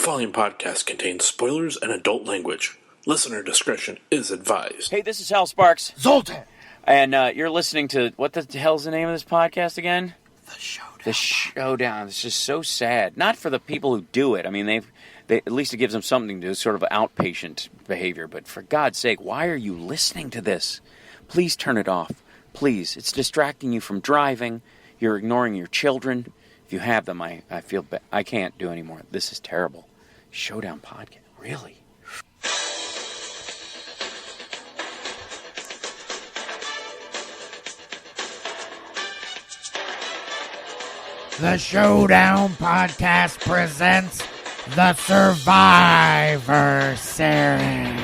following podcast contains spoilers and adult language. Listener discretion is advised. Hey, this is Hal Sparks. Zoltan! And you're listening to, what the hell's the name of this podcast again? The Showdown. The Showdown. It's just so sad. Not for the people who do it. I mean, they at least it gives them something to do, sort of outpatient behavior. But for God's sake, why are you listening to this? Please turn it off. Please. It's distracting you from driving. You're ignoring your children. If you have them, I feel I can't do anymore. This is terrible. Showdown podcast. Really? The Showdown Podcast presents the Survivor Series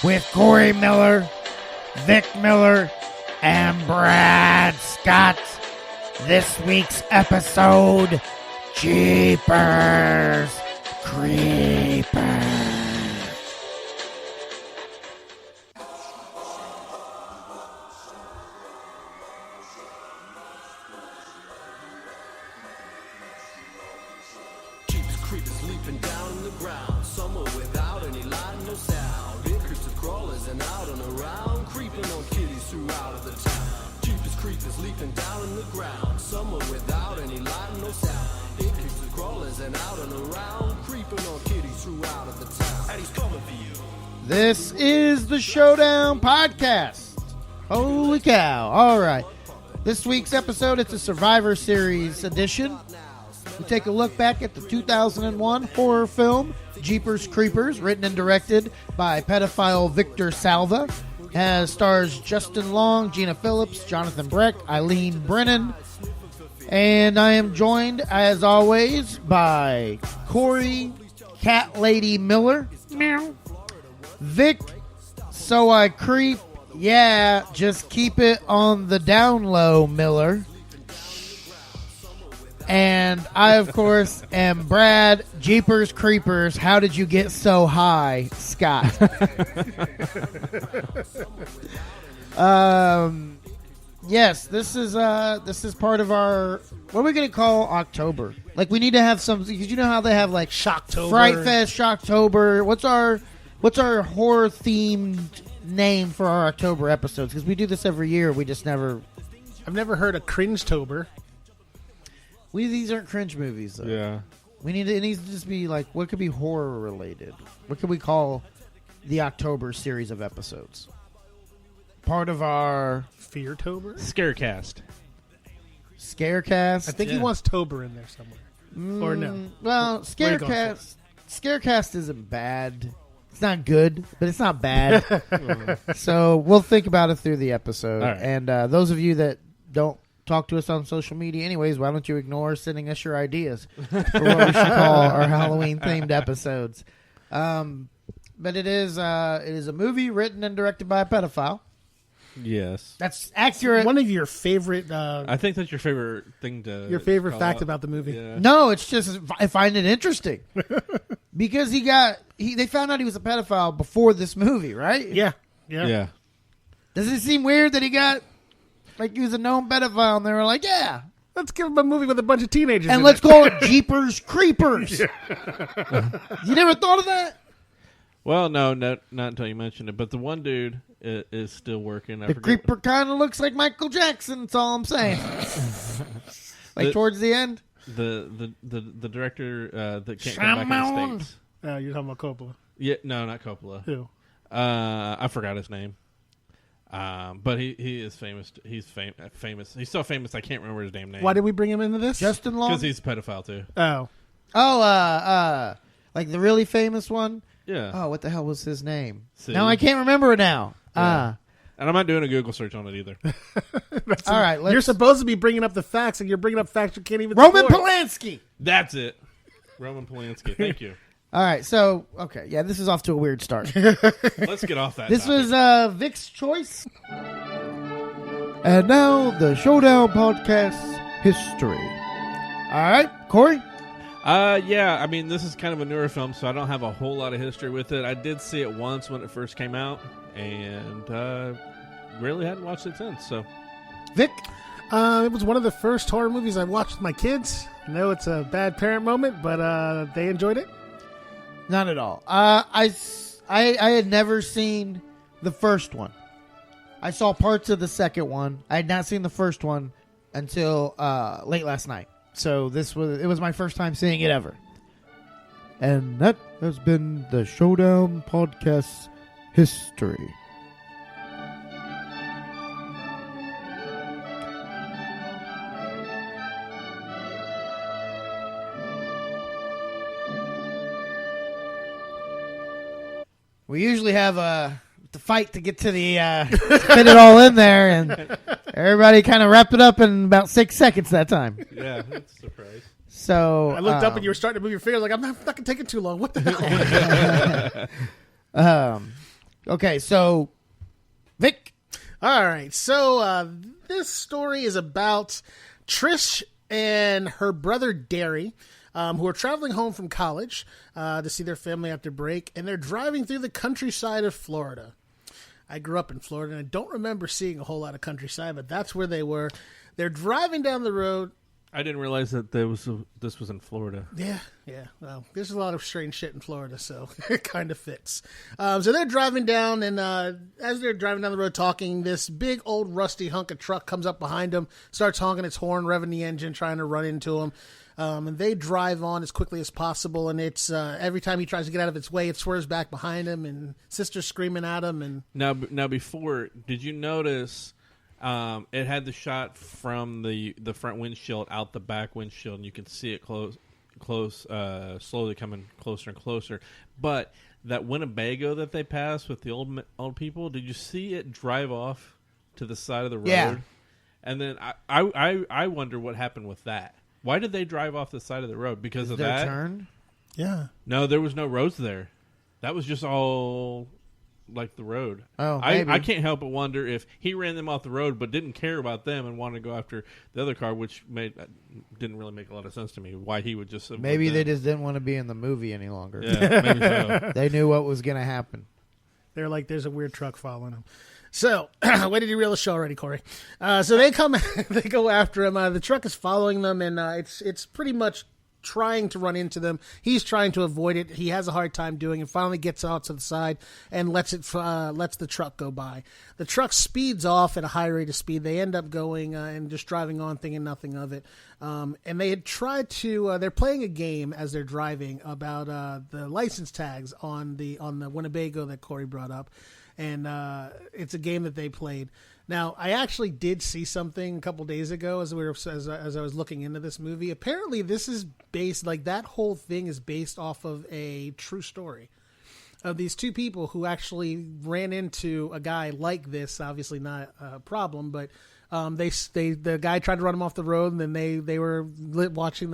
with Corey Miller, Vic Miller, and Brad Scott. This week's episode, Jeepers Creepers. Creepers leaping down on the ground, somewhere without any light, no sound. Increase of crawlers and out and around, creeping on kitties throughout of the town. Jeepers creepers leaping down on the ground, somewhere without any light, no sound. Increase of crawlers and out and around, creeping on kitties throughout of the town. And he's coming for you. This is the Showdown Podcast. Holy cow. All right. This week's episode, it's a Survivor Series edition. We take a look back at the 2001 horror film, Jeepers Creepers, written and directed by pedophile Victor Salva. Has stars Justin Long, Gina Phillips, Jonathan Breck, Eileen Brennan. And I am joined, as always, by Corey Cat Lady Miller. Meow. Vic, So I Creep. Yeah, just keep it on the down low, Miller. And I, of course, am Brad, Jeepers Creepers. How did you get so high, Scott? Yes, this is part of our, what are we going to call October? Like, we need to have some, because you know how they have, like, Shocktober. Fright Fest, Shocktober. What's our horror-themed name for our October episodes? Because we do this every year. We just never... I've never heard of Cringe-tober. These aren't cringe movies, though. Yeah. It needs to just be like, what could be horror related? What could we call the October series of episodes? Part of our Feartober? Scarecast. Scarecast. I think he wants Tober in there somewhere. Or no? Well, Where you going Scarecast isn't bad. It's not good, but it's not bad. So we'll think about it through the episode. All right. And those of you that don't talk to us on social media anyways, why don't you ignore sending us your ideas for what we should call our Halloween-themed episodes. But it is a movie written and directed by a pedophile. Yes. That's accurate. One of your favorite... I think that's your favorite thing to... your favorite call fact out. about the movie. Yeah. No, it's just I find it interesting. Because they found out he was a pedophile before this movie, right? Yeah. Yeah. Does it seem weird that he got... Like, he was a known pedophile, and they were like, yeah. Let's give him a movie with a bunch of teenagers And in let's it. call it Jeepers Creepers. You never thought of that? Well, no, not until you mentioned it. But the one dude is still working. The creeper kind of looks like Michael Jackson, that's all I'm saying. Towards the end? The director that can't come back in the States. Oh, you're talking about Coppola. Yeah, no, not Coppola. Who? I forgot his name. But he is famous. He's famous. He's so famous I can't remember his damn name. Why did we bring him into this? Justin Long? Because he's a pedophile too. Oh. Oh, like the really famous one? Yeah. Oh, what the hell was his name? See? No, I can't remember it now. Yeah. And I'm not doing a Google search on it either. All right, You're supposed to be bringing up the facts, and you're bringing up facts you can't even Roman support. Polanski. That's it. Roman Polanski. Thank you. All right, so, okay, yeah, this is off to a weird start. Let's get off that This topic. was Vic's choice. And now, the Showdown Podcast history. All right, Corey? Yeah, I mean, this is kind of a newer film, so I don't have a whole lot of history with it. I did see it once when it first came out, and really hadn't watched it since, so. Vic? It was one of the first horror movies I watched with my kids. I know it's a bad parent moment, but they enjoyed it. Not at all. I had never seen the first one. I saw parts of the second one. I had not seen the first one until late last night. So it was my first time seeing it ever. And that has been the Showdown Podcast history. We usually have the fight to get to the fit it all in there, and everybody kind of wrapped it up in about 6 seconds that time. Yeah, that's a surprise. So I looked up and you were starting to move your fingers like, I'm not going to take it too long. What the hell? Okay, so Vic. All right, so this story is about Trish and her brother Derry, who are traveling home from college to see their family after break, and they're driving through the countryside of Florida. I grew up in Florida, and I don't remember seeing a whole lot of countryside, but that's where they were. They're driving down the road. I didn't realize that this was in Florida. Yeah. Well, there's a lot of strange shit in Florida, so it kind of fits. So they're driving down, and as they're driving down the road talking, this big old rusty hunk of truck comes up behind them, starts honking its horn, revving the engine, trying to run into them. And they drive on as quickly as possible, and it's every time he tries to get out of its way, it swerves back behind him, and sister's screaming at him. And now before, did you notice it had the shot from the front windshield out the back windshield, and you can see it slowly coming closer and closer. But that Winnebago that they passed with the old people, did you see it drive off to the side of the road? Yeah. And then I wonder what happened with that. Why did they drive off the side of the road? Because of that? Turn? yeah. No, there was no roads there. That was just all like the road. Oh, maybe. I can't help but wonder if he ran them off the road but didn't care about them and wanted to go after the other car, which didn't really make a lot of sense to me. Why he would just Maybe they just didn't want to be in the movie any longer. Yeah, maybe so. They knew what was going to happen. They're like, there's a weird truck following them. So, when did you reel the show already, Corey? So they go after him. The truck is following them, and it's pretty much trying to run into them. He's trying to avoid it. He has a hard time doing it. Finally gets out to the side and lets the truck go by. The truck speeds off at a high rate of speed. They end up going and just driving on, thinking nothing of it. And they had tried to. They're playing a game as they're driving about the license tags on the Winnebago that Corey brought up. And it's a game that they played. Now, I actually did see something a couple days ago as I was looking into this movie. Apparently, this is based, like that whole thing is based off of a true story of these two people who actually ran into a guy like this. Obviously, not a problem, but the guy tried to run him off the road, and then they were renaming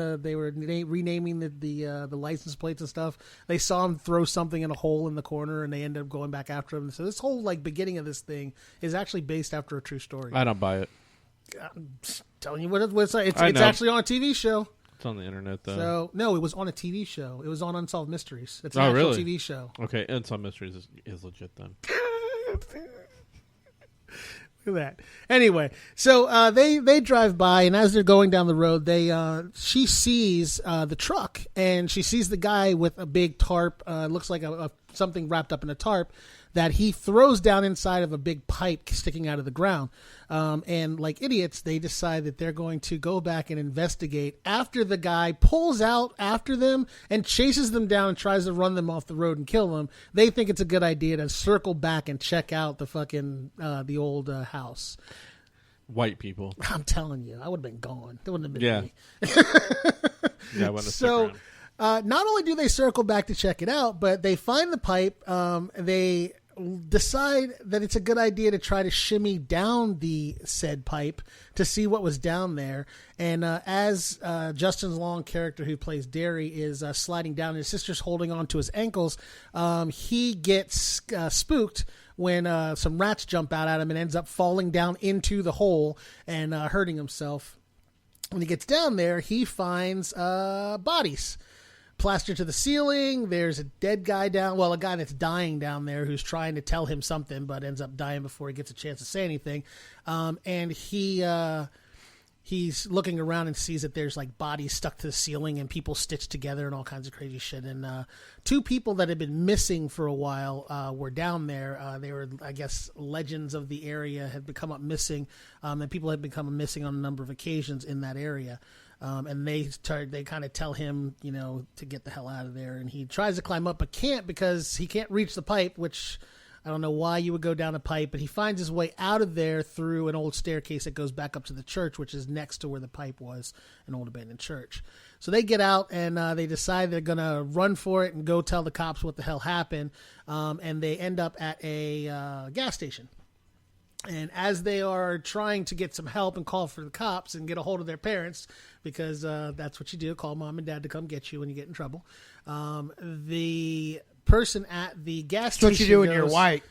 the license plates and stuff. They saw him throw something in a hole in the corner, and they ended up going back after him. So this whole beginning of this thing is actually based after a true story. I don't buy it. I'm just telling you what it's actually on a TV show. It's on the internet, though. So no, it was on a TV show. It was on Unsolved Mysteries. It's an Oh, actual really? TV show. Okay, Unsolved Mysteries is legit then. Look at that. Anyway, so they drive by, and as they're going down the road, she sees the truck, and she sees the guy with a big tarp. Looks like something wrapped up in a tarp that he throws down inside of a big pipe sticking out of the ground. And like idiots, they decide that they're going to go back and investigate after the guy pulls out after them and chases them down and tries to run them off the road and kill them. They think it's a good idea to circle back and check out the fucking the old house. White people. I'm telling you, I would have been gone. That wouldn't have been Yeah. me. Yeah, I wouldn't have So, stuck around. not only do they circle back to check it out, but they find the pipe. They decide that it's a good idea to try to shimmy down the said pipe to see what was down there. And as Justin Long character who plays Derry is sliding down, his sister's holding on to his ankles, he gets spooked when some rats jump out at him and ends up falling down into the hole and hurting himself. When he gets down there, he finds bodies plastered to the ceiling. There's a dead guy a guy that's dying down there who's trying to tell him something but ends up dying before he gets a chance to say anything. And he he's looking around and sees that there's like bodies stuck to the ceiling and people stitched together and all kinds of crazy shit. And 2 people that had been missing for a while were down there. They were, I guess, legends of the area, had become up missing, and people had become missing on a number of occasions in that area. And they kind of tell him, to get the hell out of there. And he tries to climb up but can't because he can't reach the pipe, which I don't know why you would go down a pipe, but he finds his way out of there through an old staircase that goes back up to the church, which is next to where the pipe was, an old abandoned church. So they get out and they decide they're going to run for it and go tell the cops what the hell happened. And they end up at a gas station. And as they are trying to get some help and call for the cops and get a hold of their parents, because that's what you do, call mom and dad to come get you when you get in trouble, the person at the gas station That's what you do when you're white.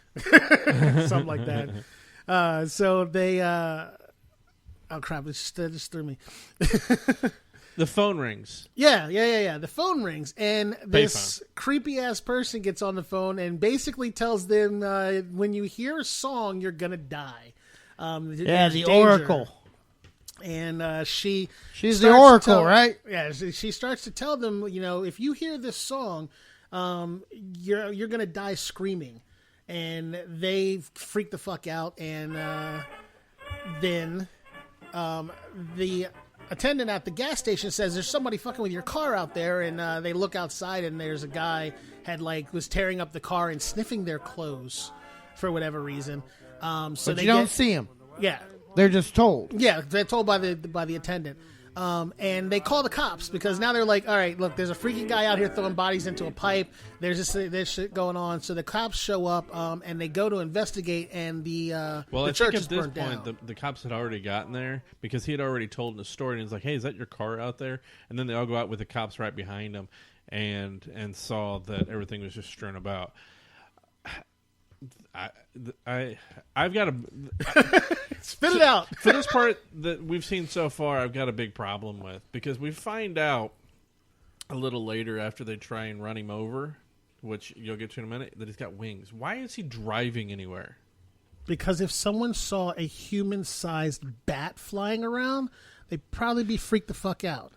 something like that. So they oh crap, it just threw me. The phone rings. Yeah. The phone rings, and this creepy ass person gets on the phone and basically tells them, when you hear a song, you're gonna die. The danger. Oracle. And she's the Oracle, right? Yeah, she starts to tell them, if you hear this song, you're gonna die screaming. And they freak the fuck out, and then the attendant at the gas station says there's somebody fucking with your car out there, and they look outside and there's a guy was tearing up the car and sniffing their clothes for whatever reason. So but they you don't see him. Yeah, they're just told. Yeah, they're told by the attendant. And they call the cops because now they're like, all right, look, there's a freaky guy out here throwing bodies into a pipe. There's this shit going on. So the cops show up and they go to investigate, and the church is burned down. The cops had already gotten there because he had already told the story, and he's like, hey, is that your car out there? And then they all go out with the cops right behind them and saw that everything was just strewn about. I've got spit it out. For this part that we've seen so far, I've got a big problem with, because we find out a little later after they try and run him over, which you'll get to in a minute, that he's got wings. Why is he driving anywhere? Because if someone saw a human-sized bat flying around, they'd probably be freaked the fuck out.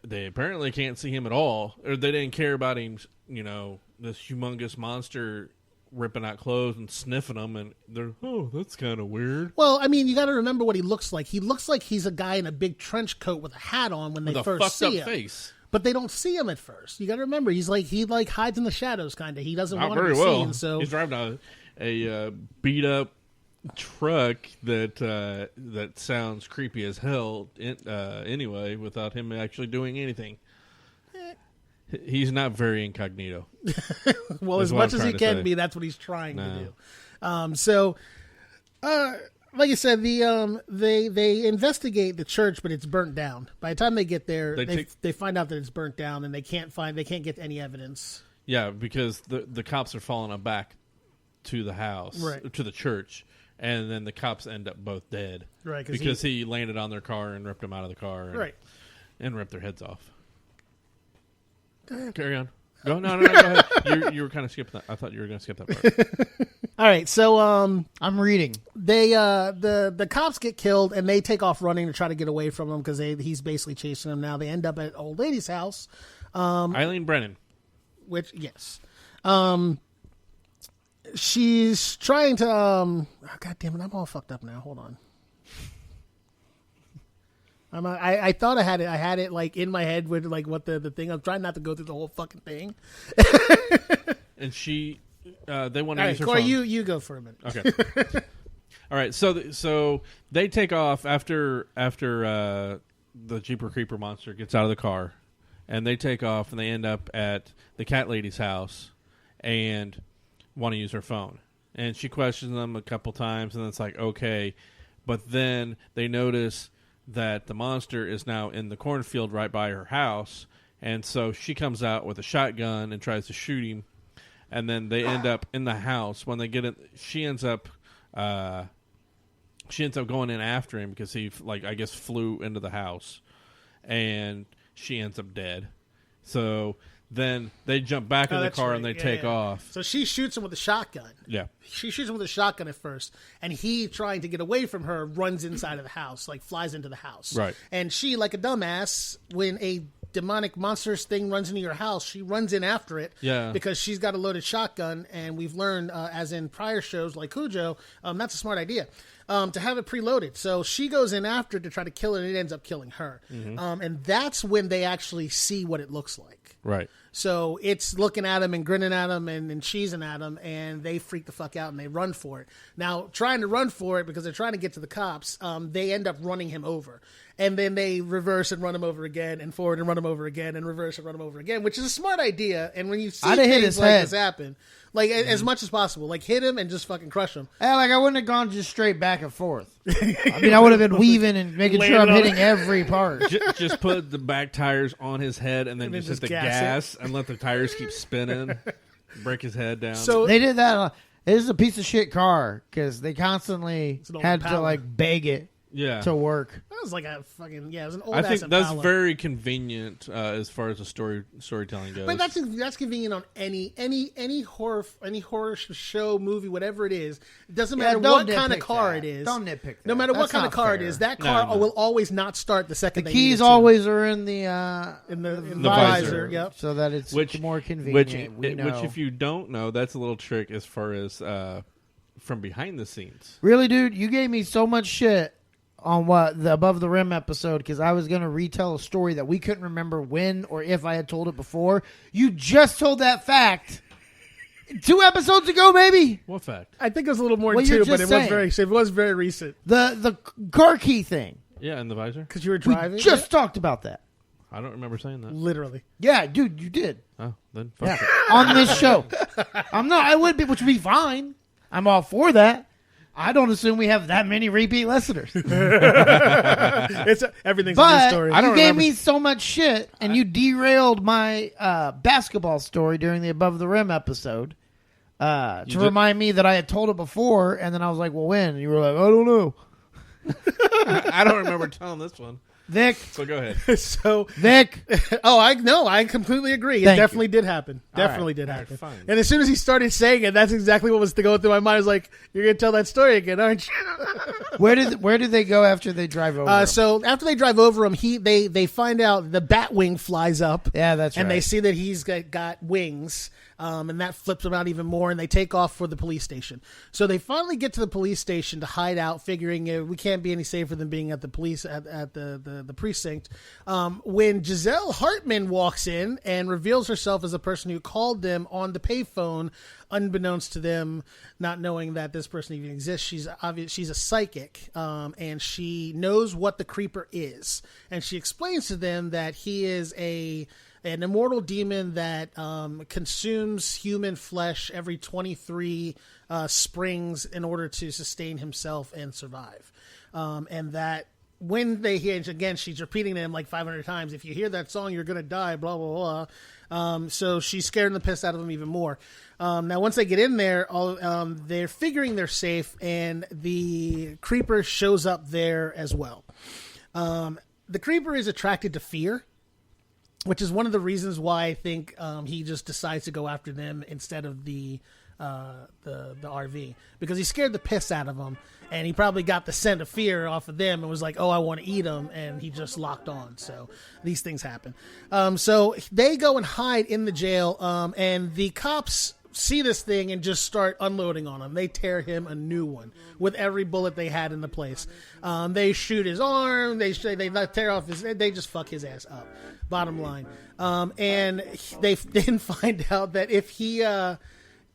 They apparently can't see him at all, or they didn't care about him, this humongous monster ripping out clothes and sniffing them, and they're, oh, that's kind of weird. Well, I mean, you got to remember what he looks like. He looks like he's a guy in a big trench coat with a hat on when they first see him. Face. But they don't see him at first. You got to remember, he hides in the shadows, kind of. He doesn't want to be seen. So he's driving a beat up truck that sounds creepy as hell. Anyway, without him actually doing anything. He's not very incognito. Well, as much as he can be, that's what he's trying to do. So, like I said, they investigate the church, but it's burnt down. By the time they get there, they find out that it's burnt down, and they can't get any evidence. Yeah, because the cops are following them back to the house, right, to the church, and then the cops end up both dead, right? Because he landed on their car and ripped them out of the car, and ripped their heads off. Carry on. Go ahead. You were kind of skipping that. I thought you were going to skip that part. All right, so I'm reading. They the cops get killed, and they take off running to try to get away from him because he's basically chasing them now. They end up at an old lady's house. Eileen Brennan. Which, yes. She's trying to God damn it, I'm all fucked up now. Hold on. I thought I had it like in my head with like what the thing. I'm trying not to go through the whole fucking thing. And they want to use her Corey, phone. you go for a minute. Okay. All right. So they take off after the Jeeper Creeper monster gets out of the car, and they take off, and they end up at the cat lady's house and want to use her phone. And she questions them a couple times, and it's like, okay. But then they notice that the monster is now in the cornfield right by her house, and so she comes out with a shotgun and tries to shoot him, and then they end up in the house. When they get in, she ends up going in after him because he, I guess, flew into the house, and she ends up dead. So then they jump back in the that's car right. and they Yeah, take yeah. off. So she shoots him with a shotgun. Yeah. She shoots him with a shotgun at first, and he, trying to get away from her, runs inside of the house, like flies into the house. Right. And she, like a dumbass, when a demonic monstrous thing runs into your house, she runs in after it. Yeah. Because she's got a loaded shotgun, and we've learned, as in prior shows like Cujo, that's a smart idea. To have it preloaded. So she goes in after it to try to kill it, and it ends up killing her. And that's when they actually see what it looks like. Right. So it's looking at him and grinning at him and cheesing at him, and they freak the fuck out and they run for it. Now, trying to run for it because they're trying to get to the cops, they end up running him over. And then they reverse and run him over again, and forward and run him over again, and reverse and run him over again, which is a smart idea. And when you see I'd have hit things his like head. this happen, like as much as possible, like hit him and just fucking crush him. Like I wouldn't have gone just straight back and forth. I mean, I would have been weaving and making sure I'm hitting every part. Just put the back tires on his head and then just hit the gas and let the tires keep spinning. Break his head down. So They did that. It is a piece of shit car because they constantly an old had to Impala. like beg it yeah. to work. that was like a fucking it was an old. I think ass that's Impala. very convenient as far as the storytelling goes. But that's convenient on any horror show, movie, whatever it is. It doesn't matter don't what kind of nitpick car that. it is. Don't nitpick that. No matter what That's kind of not car it fair. is, that car No. will always not start the second The they need keys it to. always are in the in the visor. visor. Yep. so that it's more which, convenient. We know. which, if you don't know, that's a little trick as far as from behind the scenes. Really, dude, you gave me so much shit on the Above the Rim episode because I was going to retell a story that we couldn't remember when or if I had told it before. You just told that fact 2 episodes ago, maybe. What fact? I think it was a little more Well, too, you're but just it was very recent The car key thing. Yeah, in the visor. because you were We driving. just talked about that. I don't remember saying that. Literally. Yeah, dude, you did. Oh, then fuck Yeah, it. on this show. I would be, which would be fine. I'm all for that. I don't assume we have that many repeat listeners. Everything's a But new story. you gave me so much shit, and you derailed my basketball story during the Above the Rim episode to remind me that I had told it before, and then I was like, well, when? And you were like, I don't know. I don't remember telling this one. Vic. So go ahead. So Vic. I completely agree. It Thank definitely did happen. Definitely did All right, happen. fine. And as soon as he started saying it, that's exactly what was going through my mind. I was like, "You're gonna tell that story again, aren't you?" Where did they go after they drive over? him? So after they drive over him, they find out the Batwing flies up. Yeah, that's and right. they see that he's got wings. And that flips them out even more, and they take off for the police station. So they finally get to the police station to hide out, figuring we can't be any safer than being at the police at the precinct. When Giselle Hartman walks in and reveals herself as a person who called them on the payphone, unbeknownst to them, not knowing that this person even exists. She's a psychic, and she knows what the Creeper is, and she explains to them that he is an immortal demon that consumes human flesh every 23 springs in order to sustain himself and survive. And that when they hear, again, she's repeating to him like 500 times, if you hear that song, you're going to die, blah, blah, blah. So she's scaring the piss out of him even more. Now, once they get in there, they're figuring they're safe, and the Creeper shows up there as well. The Creeper is attracted to fear, which is one of the reasons why I think he just decides to go after them instead of the RV, because he scared the piss out of them, and he probably got the scent of fear off of them and was like, "Oh, I want to eat them," and he just locked on. So these things happen. So they go and hide in the jail, and the cops see this thing and just start unloading on him. They tear him a new one with every bullet they had in the place. They shoot his arm. They tear off his. They just fuck his ass up. Bottom line. And they then find out that if he, the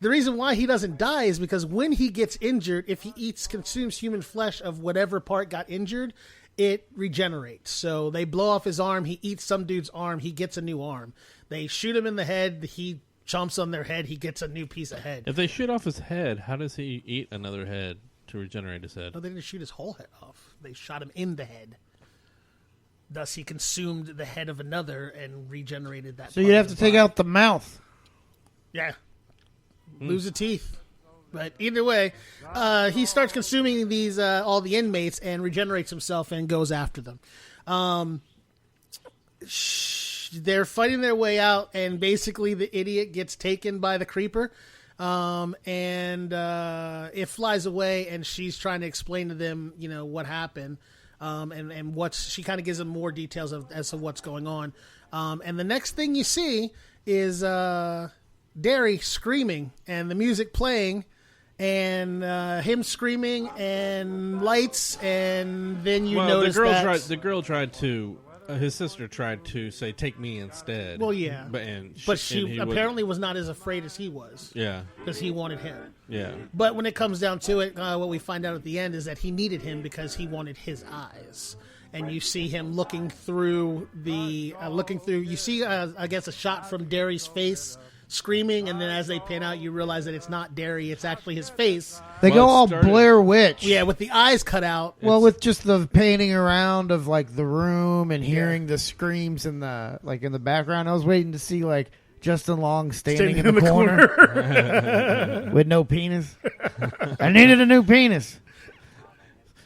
reason why he doesn't die is because when he gets injured, if he consumes human flesh of whatever part got injured, it regenerates. So they blow off his arm. He eats some dude's arm. He gets a new arm. They shoot him in the head. He chomps on their head. He gets a new piece of head. If they shoot off his head, how does he eat another head to regenerate his head? No, they didn't shoot his whole head off. They shot him in the head. Thus, he consumed the head of another and regenerated that. So you'd have to take out the mouth. Yeah. Lose the teeth. But either way, he starts consuming these all the inmates and regenerates himself and goes after them. they're fighting their way out, and basically the idiot gets taken by the creeper, and it flies away, and she's trying to explain to them, what happened, and she kind of gives them more details as to what's going on. And the next thing you see is Derry screaming and the music playing, and him screaming and lights, and then notice the girl tried to. His sister tried to say, "Take me instead." Well, yeah, but she apparently was not as afraid as he was. Yeah, because he wanted him. Yeah, but when it comes down to it, what we find out at the end is that he needed him because he wanted his eyes. And you see him looking through. You see, I guess, a shot from Derry's face, screaming, and then as they pan out, you realize that it's not Derry; it's actually his face. They go all Blair Witch. Yeah, with the eyes cut out. Well, with just the painting around of like the room and hearing the screams in the background. I was waiting to see like Justin Long standing in the corner with no penis. I needed a new penis.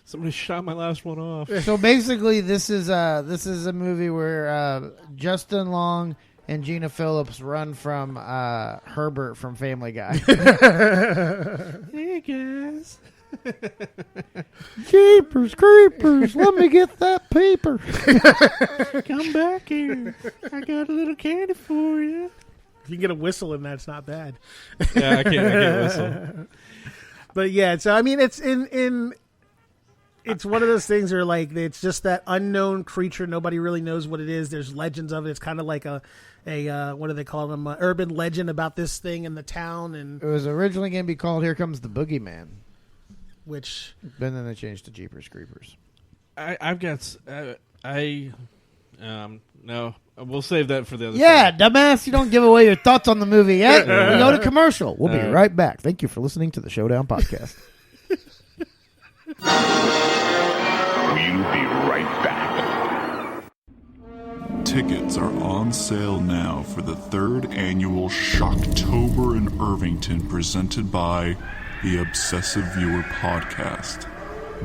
Somebody shot my last one off. So basically, this is a movie where Justin Long and Gina Phillips run from Herbert from Family Guy. Hey guys, Jeepers creepers! Let me get that paper. come back here. I got a little candy for you. If you can get a whistle in that, it's not bad. Yeah, I can't whistle. But yeah, so I mean, it's in. It's one of those things where, like, it's just that unknown creature. Nobody really knows what it is. There's legends of it. It's kind of like a what do they call them? Urban legend about this thing in the town. And it was originally going to be called "Here Comes the Boogeyman," which then they changed to Jeepers Creepers. No, we'll save that for the other. Yeah, dumbass! You don't give away your thoughts on the movie yet. We go to commercial. We'll be right back. Thank you for listening to the Showdown Podcast. We'll be right back. Tickets are on sale now for the 3rd annual Shocktober in Irvington, presented by the Obsessive Viewer Podcast.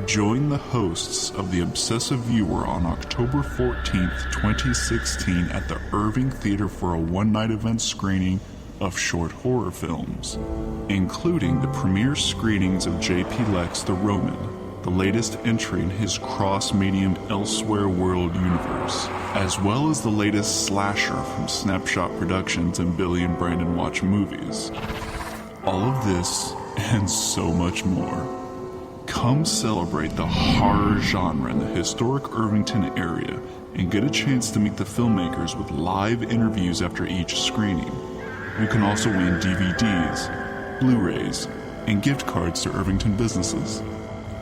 Join the hosts of the Obsessive Viewer on October 14th, 2016 at the Irving Theater for a one-night event screening of short horror films, including the premiere screenings of J.P. Lex the Roman, the latest entry in his cross-medium Elsewhere World universe, as well as the latest slasher from Snapshot Productions and Billy and Brandon Watch Movies. All of this and so much more. Come celebrate the horror genre in the historic Irvington area and get a chance to meet the filmmakers with live interviews after each screening. You can also win DVDs, Blu-rays, and gift cards to Irvington businesses.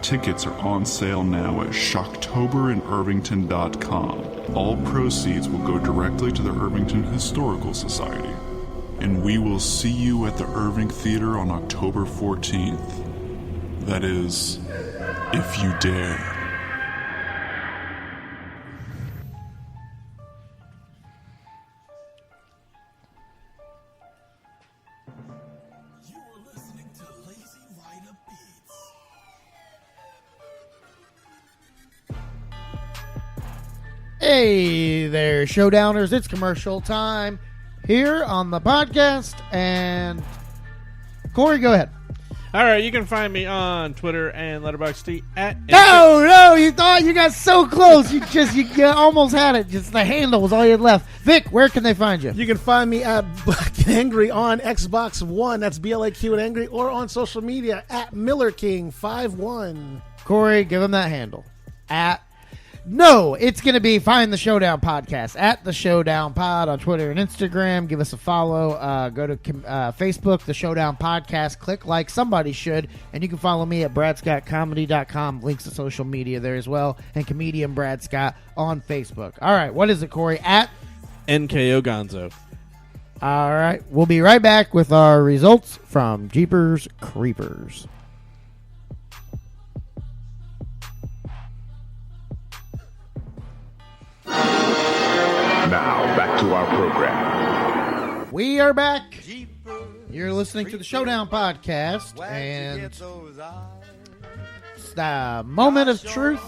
Tickets are on sale now at shocktoberinirvington.com. All proceeds will go directly to the Irvington Historical Society. And we will see you at the Irving Theater on October 14th. That is, if you dare. Hey there, Showdowners. It's commercial time here on the podcast. And Corey, go ahead. All right, you can find me on Twitter and Letterboxd at... No, you thought you got so close. You almost had it. Just the handle was all you had left. Vic, where can they find you? You can find me at Black and Angry on Xbox One. That's BLAQ and Angry. Or on social media at MillerKing51. Corey, give him that handle. No, it's going to be Find the Showdown Podcast at the Showdown Pod on Twitter and Instagram. Give us a follow. Go to Facebook, the Showdown Podcast. Click like somebody should. And you can follow me at bradscottcomedy.com. Links to social media there as well. And comedian Brad Scott on Facebook. All right, what is it, Corey? At NKO Gonzo. All right, we'll be right back with our results from Jeepers Creepers. Now, back to our program. We are back. You're listening to the Showdown Podcast, and it's the moment of truth.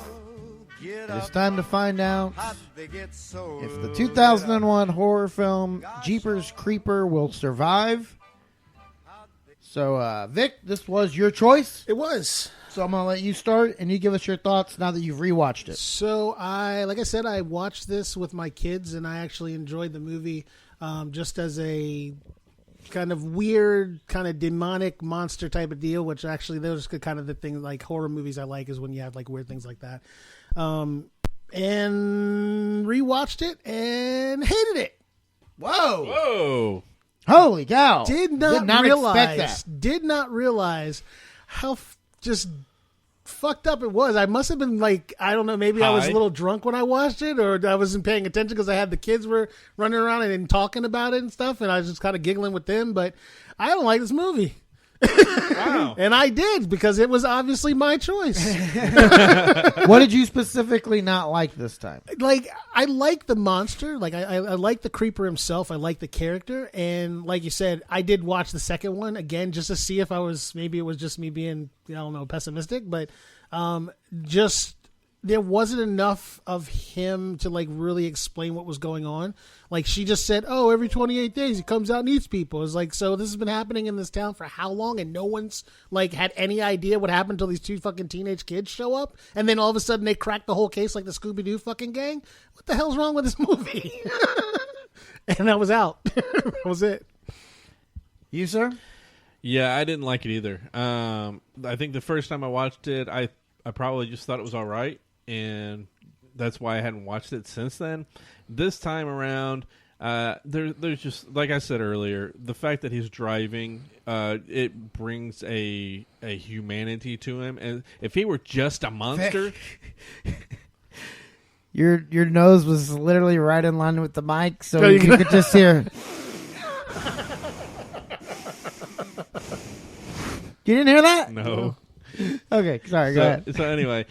It's time to find out if the 2001 horror film Jeepers Creeper will survive. So, Vic, this was your choice. It was. So I'm going to let you start, and you give us your thoughts now that you've rewatched it. So, like I said, I watched this with my kids, and I actually enjoyed the movie just as a kind of weird, kind of demonic monster type of deal, which actually those are kind of the things, like horror movies I like is when you have like weird things like that. And rewatched it and hated it. Whoa. Whoa. Holy cow. Did not expect that. Did not realize how just fucked up it was. I must have been like, I don't know, maybe I was a little drunk when I watched it, or I wasn't paying attention because I had the kids were running around and talking about it and stuff, and I was just kind of giggling with them, but I don't like this movie. Wow. And I did, because it was obviously my choice. What did you specifically not like this time? Like, I like the monster. Like, I like the creeper himself. I like the character. And like you said, I did watch the second one again just to see if maybe it was just me being, I don't know, pessimistic. But just there wasn't enough of him to like really explain what was going on. Like, she just said, oh, every 28 days he comes out and eats people. It's like, so this has been happening in this town for how long? And no one's like had any idea what happened until these two fucking teenage kids show up. And then all of a sudden they crack the whole case like the Scooby-Doo fucking gang. What the hell's wrong with this movie? And that was out. That was it. You, sir? Yeah, I didn't like it either. I think the first time I watched it, I probably just thought it was all right, and that's why I hadn't watched it since then. This time around, there's just, like I said earlier, the fact that he's driving, it brings a humanity to him. And if he were just a monster... Your nose was literally right in line with the mic, so you could just hear... You didn't hear that? No. Okay, sorry, go ahead. So anyway,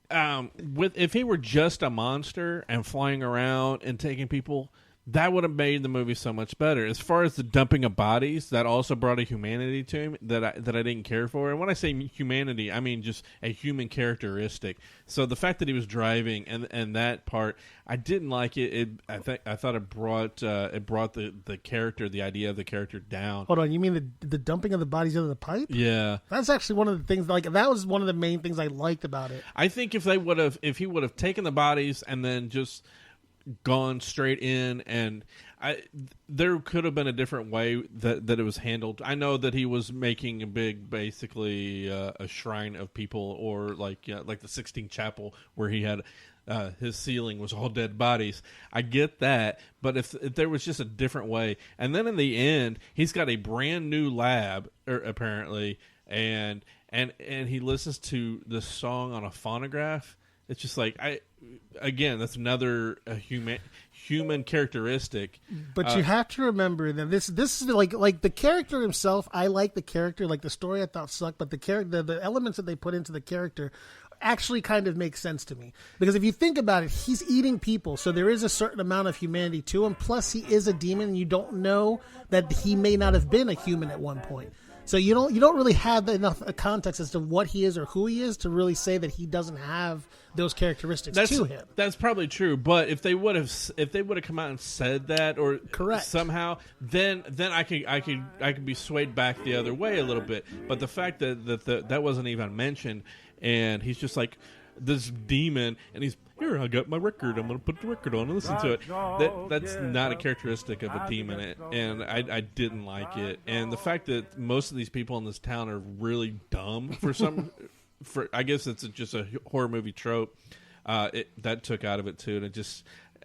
if he were just a monster and flying around and taking people, that would have made the movie so much better. As far as the dumping of bodies, that also brought a humanity to him that I didn't care for. And when I say humanity, I mean just a human characteristic. So the fact that he was driving and that part, I didn't like it. I thought it brought the character, the idea of the character down. Hold on, you mean the dumping of the bodies into the pipe? Yeah, that's actually one of the things. Like, that was one of the main things I liked about it. I think if he would have taken the bodies and then just gone straight in, and there could have been a different way that it was handled. I know that he was making a big, basically a shrine of people, or like the Sistine Chapel where he had his ceiling was all dead bodies. I get that, but if there was just a different way, and then in the end he's got a brand new lab apparently, and he listens to the song on a phonograph. It's just like, that's another human characteristic. But you have to remember that this is like the character himself. I like the character. Like, the story I thought sucked, but the character, the elements that they put into the character actually kind of make sense to me. Because if you think about it, he's eating people, so there is a certain amount of humanity to him. Plus, he is a demon, and you don't know that he may not have been a human at one point. So you don't really have enough context as to what he is or who he is to really say that he doesn't have those characteristics to him. That's probably true. But if they would have come out and said that, or correct somehow, then I could be swayed back the other way a little bit. But the fact that wasn't even mentioned, and he's just like this demon, and he's here. I got my record. I'm going to put the record on and listen to it. That's not a characteristic of a demon, and I didn't like it. And the fact that most of these people in this town are really dumb for some, I guess it's just a horror movie trope. That took out of it too, and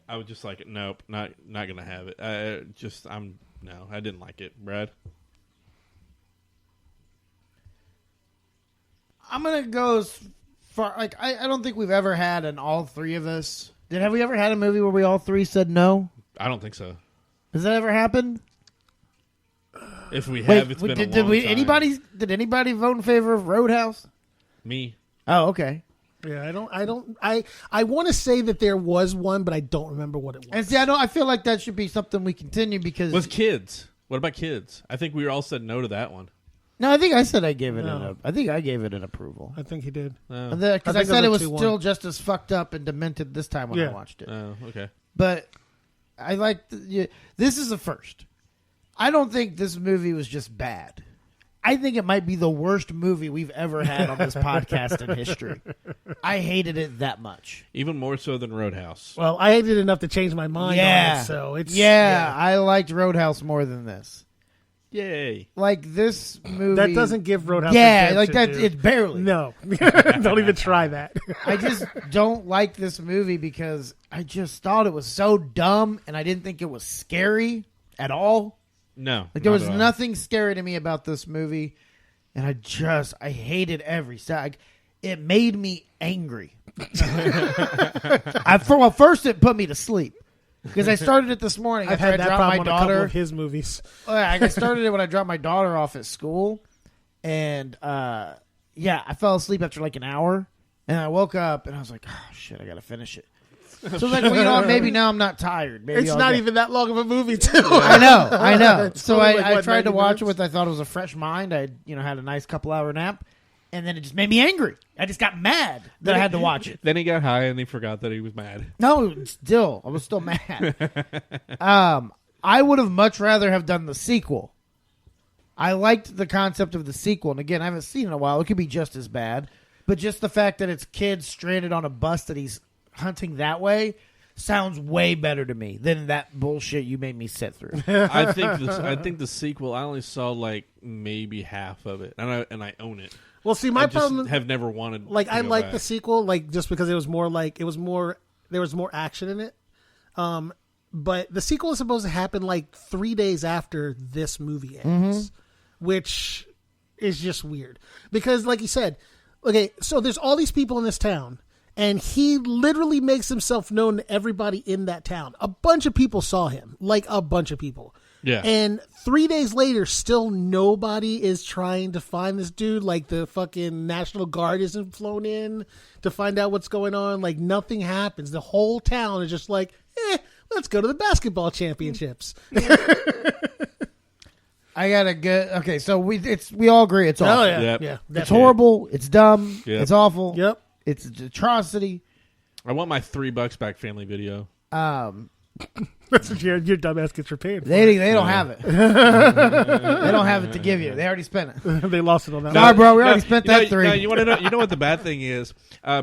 I was just like, nope, not going to have it. I didn't like it, Brad. I'm gonna go as far, like, I don't think we've ever had an all three of us. Have we ever had a movie where we all three said no? I don't think so. Has that ever happened? If we have, it's been a long time. Did anybody vote in favor of Roadhouse? Me. Oh, okay. Yeah, I want to say that there was one, but I don't remember what it was. And see, I feel like that should be something we continue, because with kids. What about kids? I think we all said no to that one. No, I think I said I gave it. No. I think I gave it an approval. I think he did. Because I said it was still just as fucked up and demented this time when I watched it. Oh, okay. But I like this is the first. I don't think this movie was just bad. I think it might be the worst movie we've ever had on this podcast in history. I hated it that much. Even more so than Roadhouse. Well, I hated it enough to change my mind on it, so it's... Yeah, I liked Roadhouse more than this. Yay. Like, this movie... That doesn't give Roadhouse like that. It's barely. No. Don't even try that. I just don't like this movie because I just thought it was so dumb and I didn't think it was scary at all. No. Like, there was nothing scary to me about this movie, and I hated every side. It made me angry. First it put me to sleep because I started it this morning. I've had that problem on a couple of his movies. I started it when I dropped my daughter off at school, and I fell asleep after like an hour, and I woke up and I was like, oh shit, I gotta finish it. So I was like, well, you know what? Maybe now I'm not tired. Maybe It's not even that long of a movie, too. I know. So I tried to 90 watch it minutes? with, I thought it was a fresh mind. I had a nice couple-hour nap, and then it just made me angry. I just got mad that I had to watch it. Then he got high and he forgot that he was mad. No, I was still mad. I would have much rather have done the sequel. I liked the concept of the sequel, and again, I haven't seen it in a while. It could be just as bad, but just the fact that it's kids stranded on a bus that he's hunting that way sounds way better to me than that bullshit you made me sit through. I think the sequel, I only saw like maybe half of it, and I own it. Well, see, my problem have never wanted. Like, to I go like back. the sequel, like just because it was more there was more action in it. But the sequel is supposed to happen like 3 days after this movie ends, which is just weird because, like you said, okay, so there's all these people in this town. And he literally makes himself known to everybody in that town. A bunch of people saw him. Like, a bunch of people. Yeah. And 3 days later, still nobody is trying to find this dude. Like, the fucking National Guard isn't flown in to find out what's going on. Like, nothing happens. The whole town is just like, let's go to the basketball championships. I got a good... Okay, so we all agree it's awful. Oh, yeah. Yep. Yeah. It's horrible. It's dumb. Yep. It's awful. Yep. It's an atrocity. I want my $3 back family video. That's what your dumbass gets repaid for. They don't have it. They don't have it to give you. They already spent it. They lost it on that. Sorry, bro. We already spent that $3. No, you want to know? You know what the bad thing is?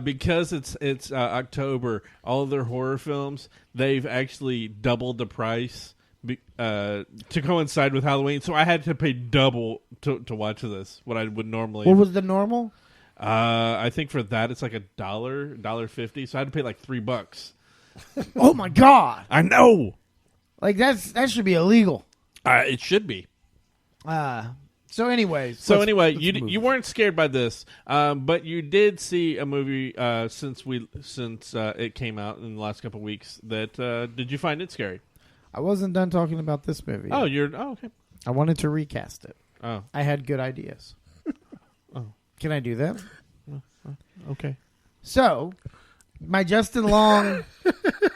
Because it's October. All of their horror films, they've actually doubled the price to coincide with Halloween. So I had to pay double to watch this. What I would normally. What was the normal? I think for that it's like $1.50. So I had to pay like $3. Oh my god! I know. Like that should be illegal. It should be. So anyways. Anyway, you weren't scared by this, but you did see a movie since it came out in the last couple of weeks. That did you find it scary? I wasn't done talking about this movie. Oh, okay. I wanted to recast it. Oh, I had good ideas. Can I do that? okay. So, my Justin Long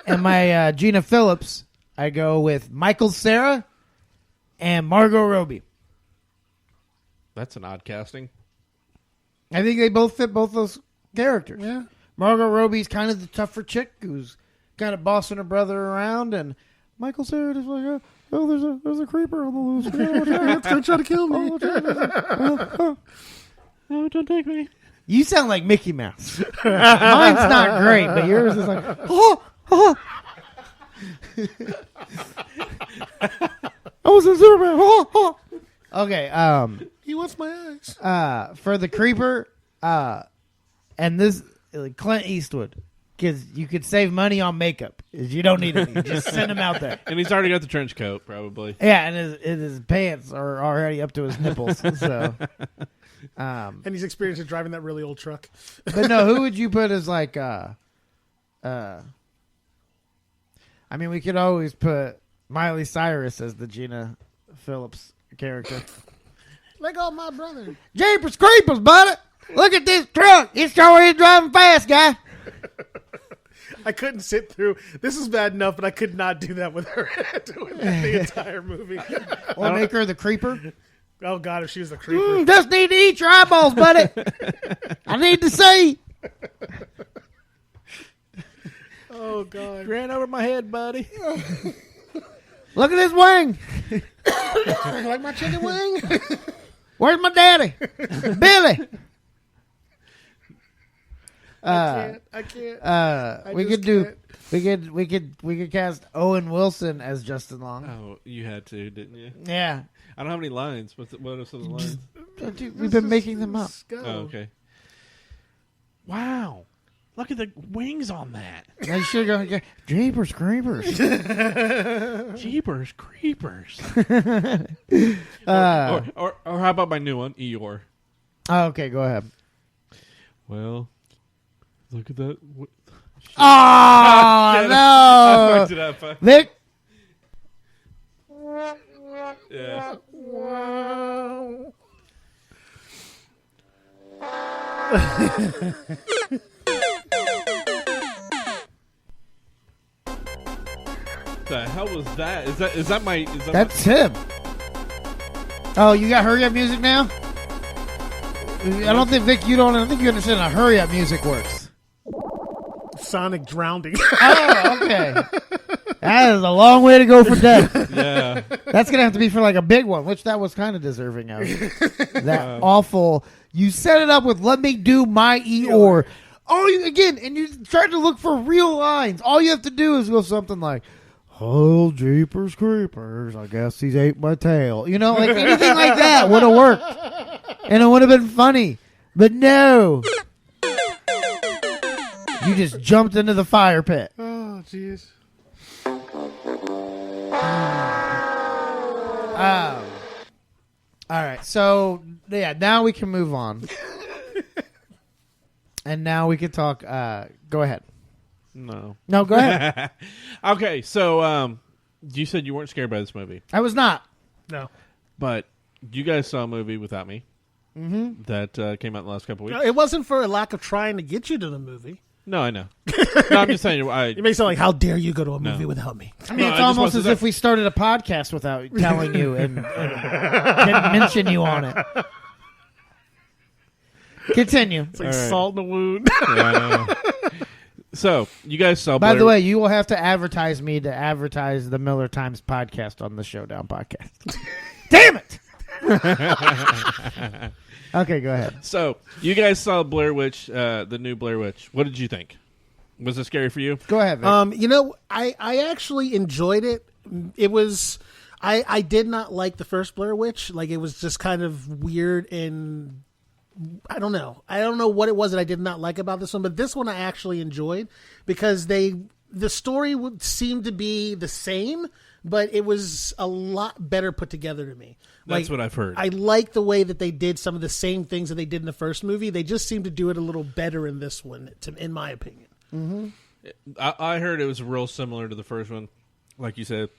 and my Gina Phillips, I go with Michael Cera and Margot Robbie. That's an odd casting. I think they both fit both those characters. Yeah. Margot Robbie's kind of the tougher chick who's kind of bossing her brother around, and Michael Cera is like, oh, there's a creeper on the loose. It's going to try to kill me. Oh, don't take me. You sound like Mickey Mouse. Mine's not great, but yours is like, I was in Superman. Okay, He wants my eyes. for the creeper, and this Clint Eastwood, because you could save money on makeup. You don't need it. You just send him out there. And he's already got the trench coat, probably. Yeah, and his pants are already up to his nipples. So, And he's experienced in driving that really old truck. but no, who would you put as like? I mean, we could always put Miley Cyrus as the Gina Phillips character. Let go of my brother. Jeepers creepers, buddy! Look at this truck. It's already driving fast, guy. I couldn't sit through. This is bad enough, but I could not do that with her doing that the entire movie. Or make her the creeper. Oh, God, if she was the creeper. Just need to eat your eyeballs, buddy. I need to see. Oh, God. Ran over my head, buddy. Look at his wing. Like my chicken wing? Where's my daddy? Billy. I can't. We could cast Owen Wilson as Justin Long. Oh, you had to, didn't you? Yeah. I don't have any lines. What are some of the lines? Dude, we've been making them up. Go. Oh, okay. Wow. Look at the wings on that. I should go. Jeepers creepers. Jeepers creepers. Or how about my new one, Eeyore? Oh, okay, go ahead. Well, look at that. Oh I no, fucked it up. Vic. Yeah. Wow. The hell was that? Is that my? That's him. Oh, you got hurry up music now? I don't think Vic. I don't think you understand how hurry up music works. Sonic drowning. Oh, okay. That is a long way to go for death. Yeah. That's gonna have to be for like a big one, which that was kind of deserving of. That awful. You set it up with "Let me do my Eeyore." Oh, and you tried to look for real lines. All you have to do is go something like, "Oh, jeepers creepers! I guess he's ate my tail." You know, like anything like that would have worked, and it would have been funny. But no, you just jumped into the fire pit. Oh, jeez. All right, so yeah, now we can move on, and now we can talk. Go ahead. No, go ahead. Okay, so you said you weren't scared by this movie, I was not. No. but you guys saw a movie without me that came out in the last couple weeks. It wasn't for a lack of trying to get you to the movie. No, I know. No, I'm just saying. It makes it sound like, how dare you go to a movie without me? I mean, No, it's I just almost wasn't as if we started a podcast without telling you and didn't mention you on it. Continue. It's like All right. salt in the wound. Yeah, I know. So you guys saw. By the Blair- way, you will have to advertise me to advertise the Miller Times podcast on the Showdown podcast. Damn it! Okay, go ahead. So you guys saw Blair Witch, the new Blair Witch. What did you think? Was it scary for you? Go ahead, Vic. I actually enjoyed it. It was I did not like the first Blair Witch. Like, it was just kind of weird, and I don't know what it was that I did not like about this one, but this one I actually enjoyed because the story would seem to be the same, but it was a lot better put together to me. That's what I've heard. I like the way that they did some of the same things that they did in the first movie. They just seem to do it a little better in this one, in my opinion. Mm-hmm. I heard it was real similar to the first one, like you said,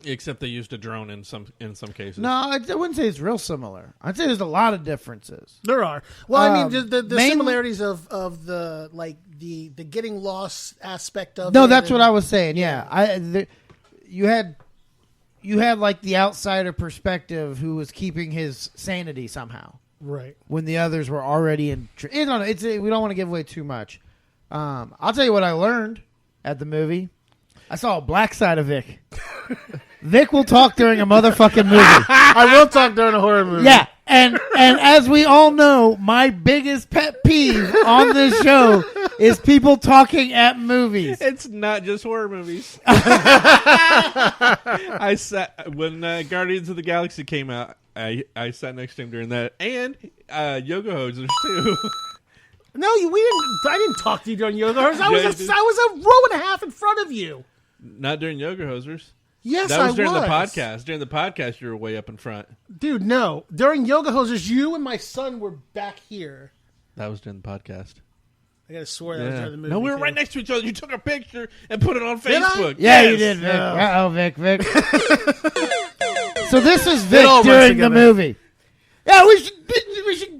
except they used a drone in some cases. No, I wouldn't say it's real similar. I'd say there's a lot of differences. There are. Well, I mean, the mainly- similarities of the like the getting lost aspect of No, it. that's and- what I was saying. Yeah, you had like the outsider perspective who was keeping his sanity somehow, right. when the others were already in. We don't want to give away too much. I'll tell you what I learned at the movie. I saw a black side of Vic. Vic will talk during a motherfucking movie. I will talk during a horror movie. Yeah, and as we all know, my biggest pet peeve on this show is people talking at movies. It's not just horror movies. I sat when Guardians of the Galaxy came out. I sat next to him during that, and Yoga Hosers too. No, we didn't. I didn't talk to you during Yoga Hosers. I Yeah, you was did. I was a row and a half in front of you. Not during Yoga Hosers. Yes, That was I during was. the podcast. During the podcast, you were way up in front. Dude. No, during Yoga Hosers, you and my son were back here. That was during the podcast. I gotta swear that was during the movie. No, we were too. right next to each other. You took a picture and put it on Did I? Facebook. Yeah, Yes. you did, Vic. Yeah. Uh-oh, Vic. So this is Vic all runs during the together. movie. Yeah, we should.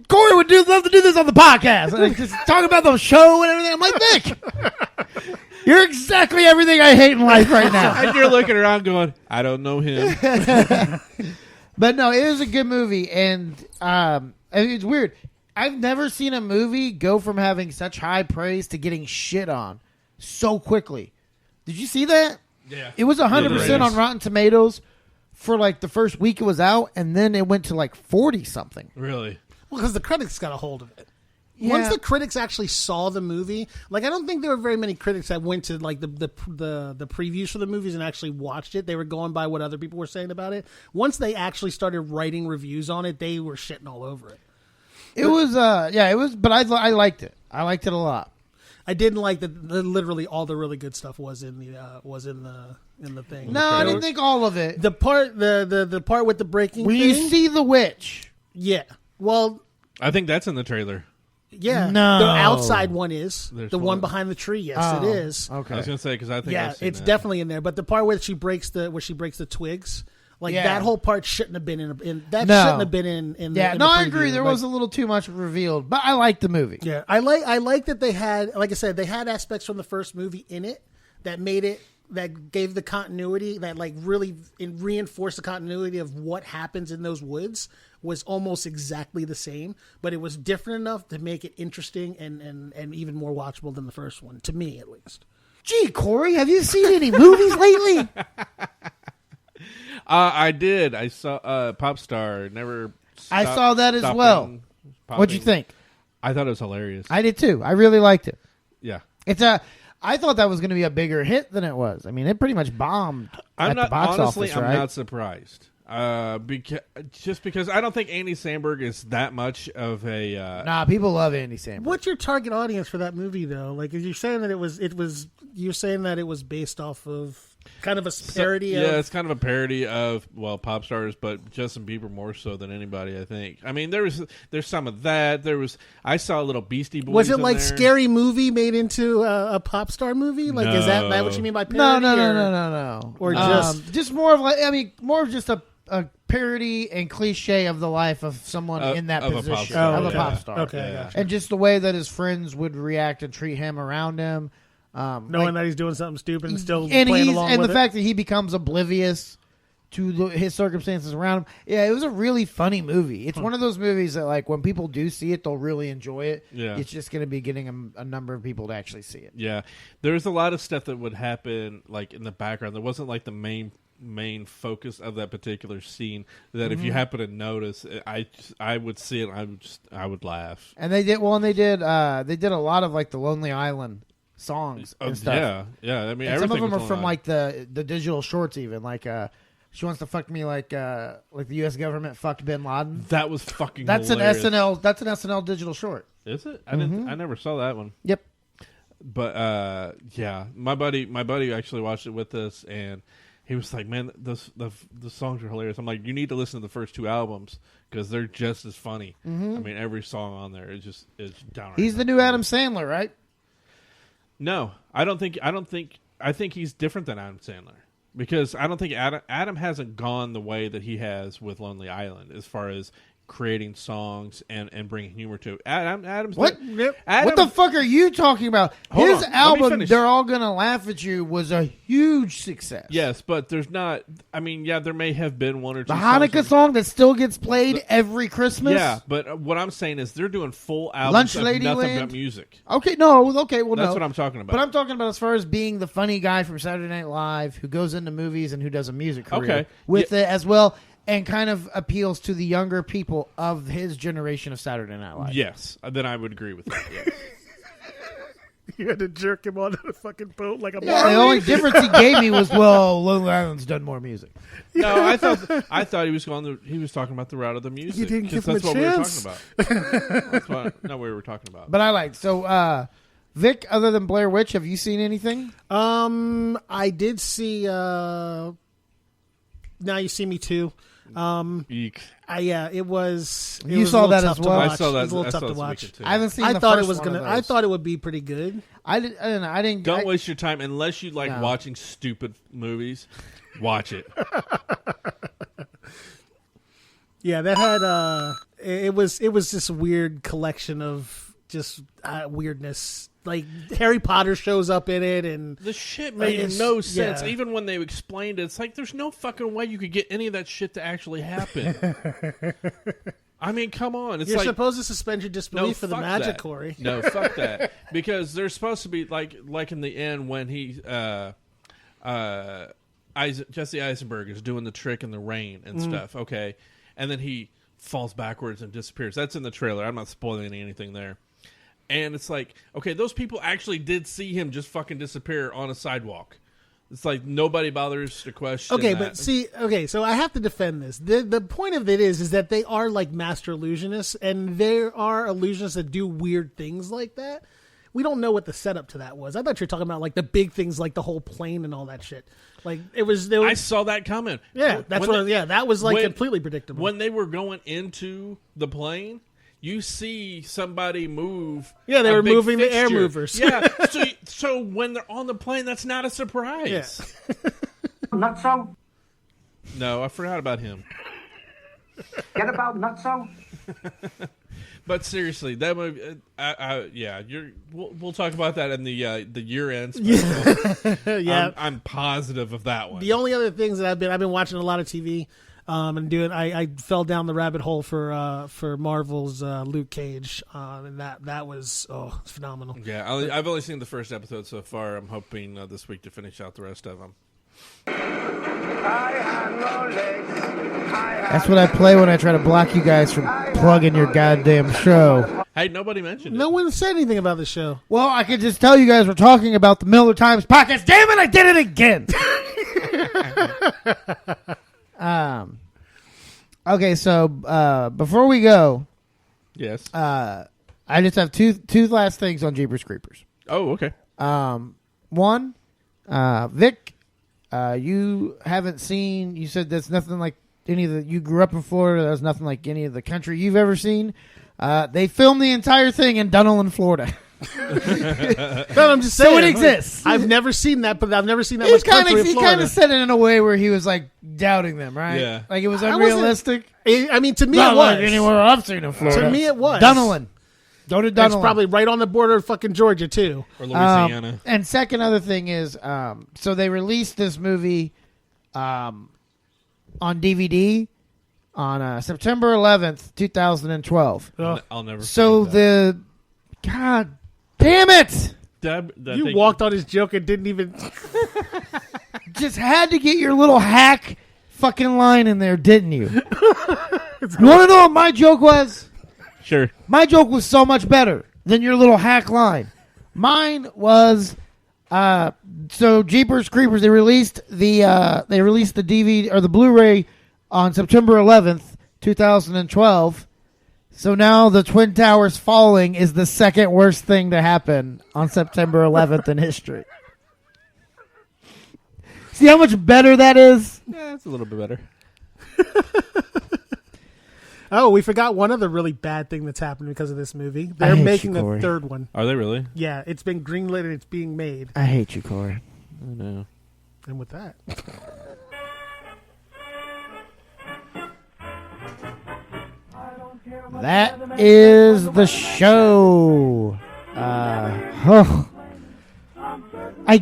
Corey would love to do this on the podcast. Like, just talk about the show and everything. I'm like, Vic, you're exactly everything I hate in life right now. And you're looking around going, I don't know him. But no, it was a good movie, and it's weird. I've never seen a movie go from having such high praise to getting shit on so quickly. Did you see that? Yeah. It was 100% on Rotten Tomatoes for like the first week it was out, and then it went to like 40 something. Really? Well, because the critics got a hold of it. Yeah. Once the critics actually saw the movie, like I don't think there were very many critics that went to like the previews for the movies and actually watched it. They were going by what other people were saying about it. Once they actually started writing reviews on it, they were shitting all over it. It was but I liked it. I liked it a lot. I didn't like that. Literally, all the really good stuff was in the thing. No, I didn't think all of it. The part with the breaking When thing, you see the witch, yeah. Well, I think that's in the trailer. yeah. No. The outside one is There's the one. one behind the tree. Yes, Oh, it is. okay. I was gonna say because I think Yeah, I've seen it's that. definitely in there. But the part where she breaks the twigs, like Yeah. that whole part shouldn't have been in that No. shouldn't have been in. Yeah, in no, the I preview. agree. There Like, was a little too much revealed, but I liked the movie. Yeah, I like that they had, like I said, they had aspects from the first movie in it that made it, that gave the continuity, that like really reinforced the continuity of what happens in those woods was almost exactly the same, but it was different enough to make it interesting and even more watchable than the first one, to me at least. Gee, Corey, have you seen any movies lately? I did. I saw Pop Star. Never. I stopped- saw that as stopping well. popping. What'd you think? I thought it was hilarious. I did too. I really liked it. Yeah. I thought that was going to be a bigger hit than it was. I mean, it pretty much bombed at the box honestly, office, I'm right? not surprised. Because I don't think Andy Samberg is that much of a. Nah, people love Andy Samberg. What's your target audience for that movie though? Like, you're saying that you're saying that it was based off of kind of a parody. Yeah, it's kind of a parody of pop stars, but Justin Bieber more so than anybody. I think. I mean, there's some of that. I saw a little Beastie Boys. Was it in like there. Scary Movie made into a pop star movie? Like, is that what you mean by No, parody? no. Or just more of like, I mean, more of just a parody and cliche of the life of someone in that of a position pop star. of a Yeah. pop star. Okay, I Yeah. gotcha. And just the way that his friends would react and treat him around him. Knowing that he's doing something stupid and still and playing along and with the it. fact that he becomes oblivious to his circumstances around him. Yeah, it was a really funny movie. It's one of those movies that, like, when people do see it, they'll really enjoy it. Yeah. It's just going to be getting a number of people to actually see it. Yeah, there's a lot of stuff that would happen like in the background. There wasn't like the main focus of that particular scene. That if you happen to notice, I would see it. And I would laugh. And they did a lot of like the Lonely Island songs and stuff. Yeah. I mean, And some of everything them are was from on. like the digital shorts, even like she wants to fuck me like the U.S. government fucked Bin Laden. That was fucking. That's hilarious. an SNL. That's an SNL digital short. Is it? I didn't. I never saw that one. Yep. But yeah, my buddy actually watched it with us, and he was like, "Man, the songs are hilarious." I'm like, "You need to listen to the first two albums because they're just as funny." I mean, every song on there is downright. He's the new Adam Sandler, right? No, I don't think. I think he's different than Adam Sandler because I don't think Adam hasn't gone the way that he has with Lonely Island as far as creating songs and bringing humor to it. Adam's What? Adam, What the fuck are you talking about? Hold His on, let me album, finish. They're All Gonna Laugh at You, was a huge success. Yes, but there's not. I mean, yeah, there may have been one or two. The Hanukkah songs song that still gets played every Christmas. Yeah, but what I'm saying is they're doing full albums Lunch of Lady nothing Land? but music. Okay, no. Okay, well, That's no. what I'm talking about. But I'm talking about as far as being the funny guy from Saturday Night Live who goes into movies and who does a music career Okay. with it as well, and kind of appeals to the younger people of his generation of Saturday Night Live. Yes, then I would agree with that. Yes. You had to jerk him onto the fucking boat like a Yeah, the only difference he gave me was, well, Lonely Island's done more music. No, I thought he was he was talking about the route of the music. You didn't 'cause give him that's a what chance. we were talking about. That's what we were talking about. But I liked. So, Vic, other than Blair Witch, have you seen anything? I did see Now You See Me Too. Eek. It was. You was a saw little that tough as to well? watch. I saw that. It was a little I tough saw to this watch. weekend, too. I haven't seen. I the thought it first was one of gonna. I those. thought it would be pretty good. I didn't. Don't waste your time unless you like No. watching stupid movies. Watch it. Yeah, that had. It was this weird collection of just weirdness like Harry Potter shows up in it, and The shit made It's- no sense. yeah. Even when they explained it, it's like there's no fucking way you could get any of that shit to actually happen. I mean, come on. It's you're like supposed to suspend your disbelief for the fuck magic, that. Corey. No, fuck that. Because there's supposed to be like in the end when he Jesse Eisenberg is doing the trick in the rain and stuff. Okay, and then he falls backwards and disappears. That's in the trailer. I'm not spoiling anything there. And it's like, okay, those people actually did see him just fucking disappear on a sidewalk. It's like nobody bothers to question. Okay, that. but see, so I have to defend this. The point of it is that they are like master illusionists, and there are illusionists that do weird things like that. We don't know what the setup to that was. I thought you were talking about like the big things, like the whole plane and all that shit. Like it was. I saw that coming. Yeah, that's When what. they- That was like when- completely predictable. When they were going into the plane, you see somebody move. Yeah, they a were big moving the air fixture. movers. Yeah, so when they're on the plane, that's not a surprise. Nutso? No, I forgot about him. Get about Nutso? But seriously, that movie, we'll talk about that in the year end special. Yeah. I'm positive of that one. The only other things that I've been watching a lot of TV, and doing. I fell down the rabbit hole for Marvel's Luke Cage, and that was it's phenomenal. Yeah, I've only seen the first episode so far. I'm hoping this week to finish out the rest of them. That's what I play when I try to block you guys from plugging your goddamn show. Hey, nobody mentioned No it. one said anything about the show. Well, I could just tell you guys we're talking about the Miller Times podcast. Damn it, I did it again. Okay, so before we go, Yes. I just have two last things on Jeepers Creepers. Oh, okay. One, Vic, you haven't seen. You said there's nothing like any of the. You grew up in Florida. There's nothing like any of the country you've ever seen. They filmed the entire thing in Dunedin, Florida. No, I'm just saying. So it exists. I've never seen that, but I've never seen that He much country in kind Florida. of said it in a way where he was like doubting them, right? Yeah. Like it was I wasn't- unrealistic. I mean, to me, Not it was. like anywhere I've seen in Florida. To me, it was. Dunedin. Go to Dunedin. It's probably right on the border of fucking Georgia too. Or Louisiana. And second other thing is, so they released this movie on DVD on September 11th, 2012. I'll never. So forget that. God damn it! That You thing- walked on his joke and didn't even. Just had to get your little hack fucking line in there, didn't you? You want to know what my joke was? Sure. My joke was so much better than your little hack line. Mine was so Jeepers Creepers. They released the DVD or the Blu-ray on September 11th, 2012. So now the Twin Towers falling is the second worst thing to happen on September 11th in history. See how much better that is? Yeah, it's a little bit better. Oh, we forgot one other really bad thing that's happened because of this movie. They're hate making you, Corey. the third one. Are they really? Yeah, it's been greenlit and it's being made. I hate you, Corey. I know. And with that, That is the show. I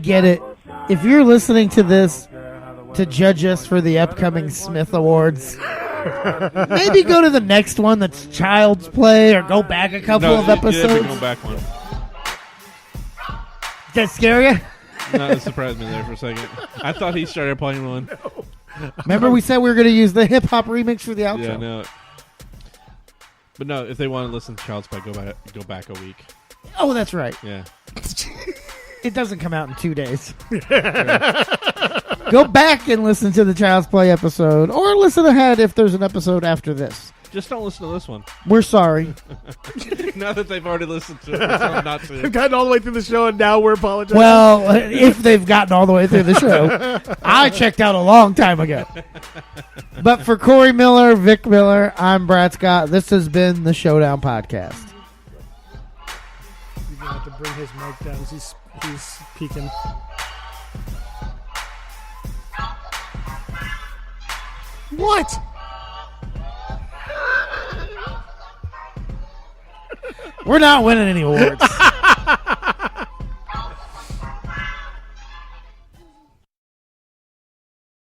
get it. If you're listening to this to judge us for the upcoming Smith Awards, maybe go to the next one that's Child's Play or go back a couple of you have to episodes. go back one. Does that scare you? No, it surprised me there for a second. I thought he started playing one. Remember we said we were going to use the hip hop remix for the outro? Yeah, no. But no, if they want to listen to Child's Play, go back a week. Oh, that's right. Yeah. It doesn't come out in 2 days. Go back and listen to the Child's Play episode, or listen ahead if there's an episode after this. Just don't listen to this one. We're sorry. Now that they've already listened to it, it's hard not to. we've gotten all the way through the show and now we're apologizing. Well, if they've gotten all the way through the show. I checked out a long time ago. But for Corey Miller, Vic Miller, I'm Brad Scott. This has been the Showdown Podcast. You're gonna have to bring his mic down. He's peeking. What? We're not winning any awards.